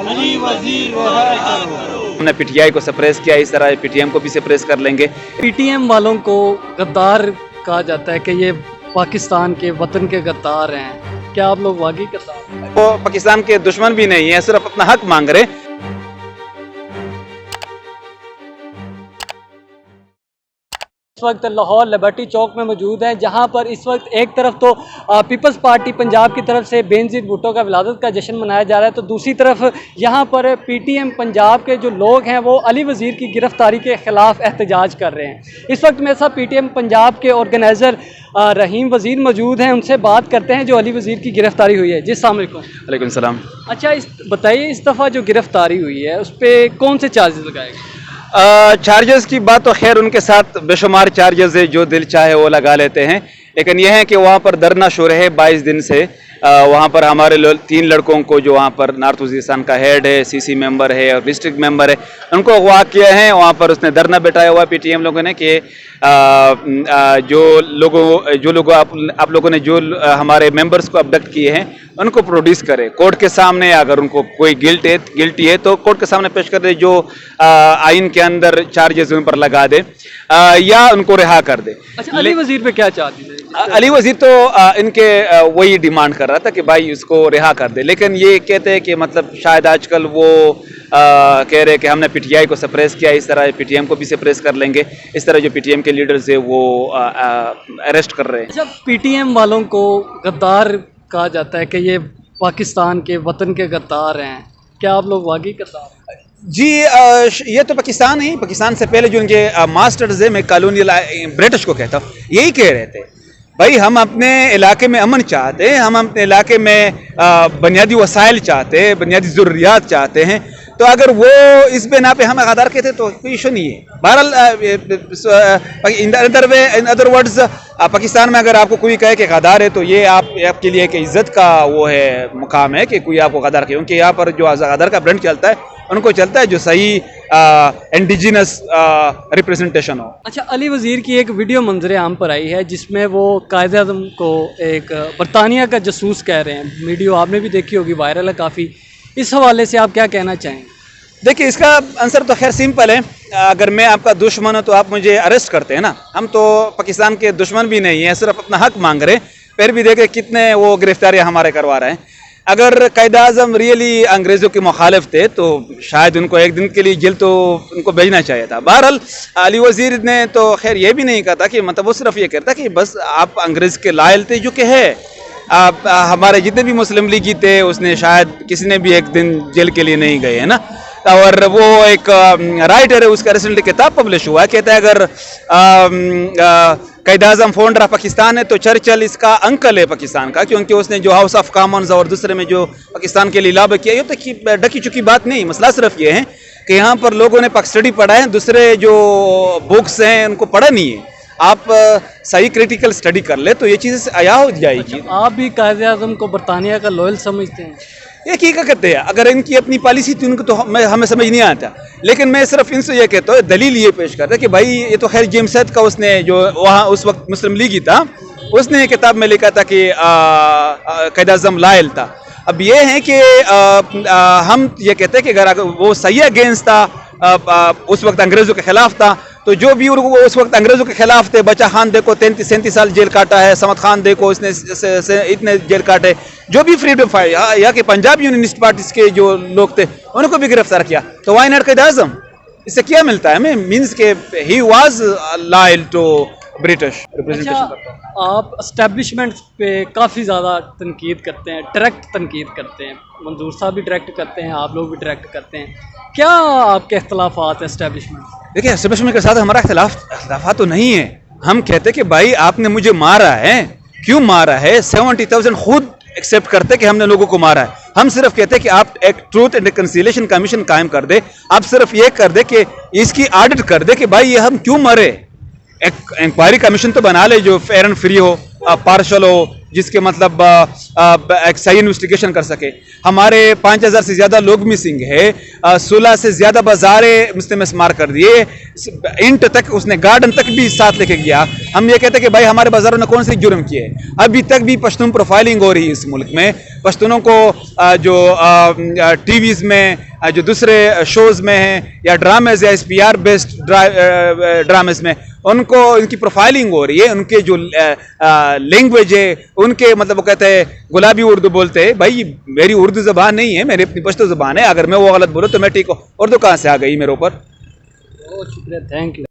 علی وزیر رہا کرو۔ ہم نے پی ٹی آئی کو سپریس کیا، اس طرح پی ٹی ایم کو بھی سپریس کر لیں گے۔ پی ٹی ایم والوں کو غدار کہا جاتا ہے کہ یہ پاکستان کے وطن کے غدار ہیں، کیا آپ لوگ واقعی غدار ہیں؟ وہ پاکستان کے دشمن بھی نہیں ہیں، صرف اپنا حق مانگ رہے ہیں۔ اس وقت لاہور لبرٹی چوک میں موجود ہیں، جہاں پر اس وقت ایک طرف تو پیپلز پارٹی پنجاب کی طرف سے بینظیر بھٹو کا ولادت کا جشن منایا جا رہا ہے، تو دوسری طرف یہاں پر پی ٹی ایم پنجاب کے جو لوگ ہیں وہ علی وزیر کی گرفتاری کے خلاف احتجاج کر رہے ہیں۔ اس وقت میرے ساتھ پی ٹی ایم پنجاب کے آرگنائزر رحیم وزیر موجود ہیں، ان سے بات کرتے ہیں جو علی وزیر کی گرفتاری ہوئی ہے۔ جی السلام علیکم۔ وعلیکم السلام۔ اچھا بتائیے، اس دفعہ جو گرفتاری ہوئی ہے اس پہ کون سے چارجز لگائے گئے؟ چارجز کی بات تو خیر ان کے ساتھ بے شمار چارجز ہے، جو دل چاہے وہ لگا لیتے ہیں، لیکن یہ ہے کہ وہاں پر دھرنا شروع ہے 22 دن سے۔ وہاں پر ہمارے 3 لڑکوں کو جو وہاں پر نارتھ وزیرستان کا ہیڈ ہے، سی سی ممبر ہے اور ڈسٹرکٹ ممبر ہے، ان کو اغوا کیا ہے۔ وہاں پر اس نے دھرنا بٹھایا ہوا پی ٹی ایم لوگوں نے کہ جو لوگ آپ لوگوں نے جو ہمارے ممبرس کو ابڈکٹ کیے ہیں ان کو پروڈیوس کرے کورٹ کے سامنے۔ اگر ان کو کوئی گلٹی ہے تو کورٹ کے سامنے پیش کر دے، جو آئین کے اندر چارجز ان پر لگا دے یا ان کو رہا کر دے۔ اچھا، علی وزیر پہ کیا چارجز ہے؟ علی وزیر تو ان کے وہی ڈیمانڈ کر رہا تھا کہ بھائی اس کو رہا کر دے، لیکن یہ کہتے ہیں کہ مطلب شاید آج کل وہ کہہ رہے کہ ہم نے پی ٹی آئی کو سپریس کیا، اس طرح پی ٹی ایم کو بھی سپریس کر لیں گے، اس طرح جو پی ٹی ایم کے لیڈرز ہیں وہ اریسٹ کر رہے ہیں۔ اچھا، پی ٹی ایم والوں کو غدار کہا جاتا ہے کہ یہ پاکستان کے وطن کے غدار ہیں، کیا آپ لوگ واقعی غدار ہیں؟ جی یہ تو پاکستان ہی، پاکستان سے پہلے جو ان کے ماسٹرز ہیں، میں کالونیل برٹش کو کہتا ہوں، یہی کہہ رہے تھے بھائی ہم اپنے علاقے میں امن چاہتے ہیں، ہم اپنے علاقے میں بنیادی وسائل چاہتے ہیں، بنیادی ضروریات چاہتے ہیں، تو اگر وہ اس بنا پہ ہمیں غدار کہتے تو کوئی ایشو نہیں ہے۔ بہرحال ان ادر ورڈز پاکستان میں اگر آپ کو کوئی کہے کہ غدار ہے تو یہ آپ کے لیے ایک عزت کا وہ ہے، مقام ہے کہ کوئی آپ کو غدار کہے، کیونکہ یہاں پر جو غدار کا برانڈ چلتا ہے ان کو چلتا ہے جو صحیح انڈیجنس ریپریزنٹیشن ہو۔ اچھا، علی وزیر کی ایک ویڈیو منظر عام پر آئی ہے جس میں وہ قائد اعظم کو ایک برطانیہ کا جاسوس کہہ رہے ہیں، ویڈیو آپ نے بھی دیکھی ہوگی، وائرل ہے کافی، اس حوالے سے آپ کیا کہنا چاہیں؟ دیکھیے اس کا آنسر تو خیر سمپل ہے، اگر میں آپ کا دشمن ہوں تو آپ مجھے اریسٹ کرتے ہیں نا، ہم تو پاکستان کے دشمن بھی نہیں ہیں، صرف اپنا حق مانگ رہے ہیں، پھر بھی دیکھیں کتنے وہ گرفتاریاں ہمارے کروا رہے ہیں۔ اگر قائد اعظم ریئلی انگریزوں کے مخالف تھے تو شاید ان کو ایک دن کے لیے جیل تو ان کو بھیجنا چاہیے تھا۔ بہرحال علی وزیر نے تو خیر یہ بھی نہیں کہا تھا کہ مطلب وہ صرف یہ کہتا کہ بس آپ انگریز کے لائل تھے، جو کہ ہے ہمارے جتنے بھی مسلم لیگی تھے اس نے شاید کسی نے بھی ایک دن جیل کے لیے نہیں گئے ہے نا، اور وہ ایک رائٹر ہے، اس کا ریسنٹلی کتاب پبلش ہوا ہے، کہتا ہے اگر قائد اعظم فاؤنڈر آف پاکستان ہے تو چرچل اس کا انکل ہے پاکستان کا، کیونکہ اس نے جو ہاؤس آف کامنز اور دوسرے میں جو پاکستان کے لیے لابہ کیا، یہ تو ڈکی چکی بات نہیں، مسئلہ صرف یہ ہے کہ یہاں پر لوگوں نے پاک اسٹڈی پڑھا ہے، دوسرے جو بکس ہیں ان کو پڑھا نہیں ہے۔ آپ صحیح کریٹیکل اسٹڈی کر لے تو یہ چیز عیاں ہو جائے گی۔ آپ بھی قائد اعظم کو برطانیہ کا لوئل سمجھتے ہیں؟ یہ کی کہتے ہیں، اگر ان کی اپنی پالیسی تھی ان کو تو ہمیں سمجھ نہیں آتا، لیکن میں صرف ان سے یہ کہتا ہوں، دلیل یہ پیش کرتا ہے کہ بھائی یہ تو خیر جیمز ہیتھ کا اس نے جو وہاں اس وقت مسلم لیگی تھا، اس نے یہ کتاب میں لکھا تھا کہ قائد اعظم لائل تھا۔ اب یہ ہے کہ ہم یہ کہتے ہیں کہ اگر وہ صحیح اگینسٹ تھا، اس وقت انگریزوں کے خلاف تھا، تو جو بھی اس وقت انگریزوں کے خلاف تھے، بچہ خان دیکھو 37 سال جیل کاٹا ہے، سمت خان دیکھو اس نے اتنے جیل کاٹے، جو بھی فریڈم فائٹر یا کہ پنجاب یونینسٹ پارٹیز کے جو لوگ تھے ان کو بھی گرفتار کیا، تو وائی ناٹ قائد اعظم؟ اس سے کیا ملتا ہے ہمیں؟ مینس کہ he was loyal to British representation کرتا ہے۔ آپ اسٹیبلشمنٹ پہ کافی زیادہ تنقید کرتے ہیں، ڈائریکٹ تنقید کرتے ہیں، منظور صاحب بھی ڈائریکٹ کرتے ہیں، آپ لوگ بھی ڈائریکٹ کرتے ہیں، کیا آپ کے اختلافات ہیں اسٹیبلشمنٹ؟ دیکھیں اسٹیبلشمنٹ کے ساتھ ہمارا اختلافات تو نہیں ہے، ہم کہتے ہیں کہ بھائی آپ نے مجھے مارا ہے، کیوں مارا ہے؟ 70,000 خود ایکسیپٹ کرتے کہ ہم نے لوگوں کو مارا ہے، ہم صرف کہتے ہیں کہ آپ ایک ٹروتھ اینڈ ریکنسیلیشن کمیشن قائم کر دے، آپ صرف یہ کر دے کہ اس کی آڈٹ کر دے کہ بھائی یہ ہم کیوں مرے، ایک انکوائری کمیشن تو بنا لے جو فیئر اینڈ فری ہو، پارشل ہو، جس کے مطلب ایک صحیح انویسٹیگیشن کر سکے. ہمارے 5000 سے زیادہ لوگ مسنگ ہے, 16 سے زیادہ بازاریں اس نے مسمار کر دیے, انٹ تک اس نے گارڈن تک بھی ساتھ لے کے گیا. ہم یہ کہتے ہیں کہ بھائی ہمارے بازاروں نے کون سے جرم کیے. ابھی تک بھی پشتون پروفائلنگ ہو رہی ہے اس ملک میں. پشتونوں کو جو ٹی ویز میں جو دوسرے شوز میں ہیں یا ڈرامز یا SPR بیسڈ ڈرامز میں ان کو ان کی پروفائلنگ ہو رہی ہے. ان کے جو لینگویج ہے ان کے مطلب وہ کہتے ہیں گلابی اردو بولتے ہیں. بھائی میری اردو زبان نہیں ہے, میری اپنی پشتو زبان ہے. اگر میں وہ غلط بولوں تو میں ٹھیک ہوں, اردو کہاں سے آ گئی میرے اوپر. بہت شکریہ, تھینک یو.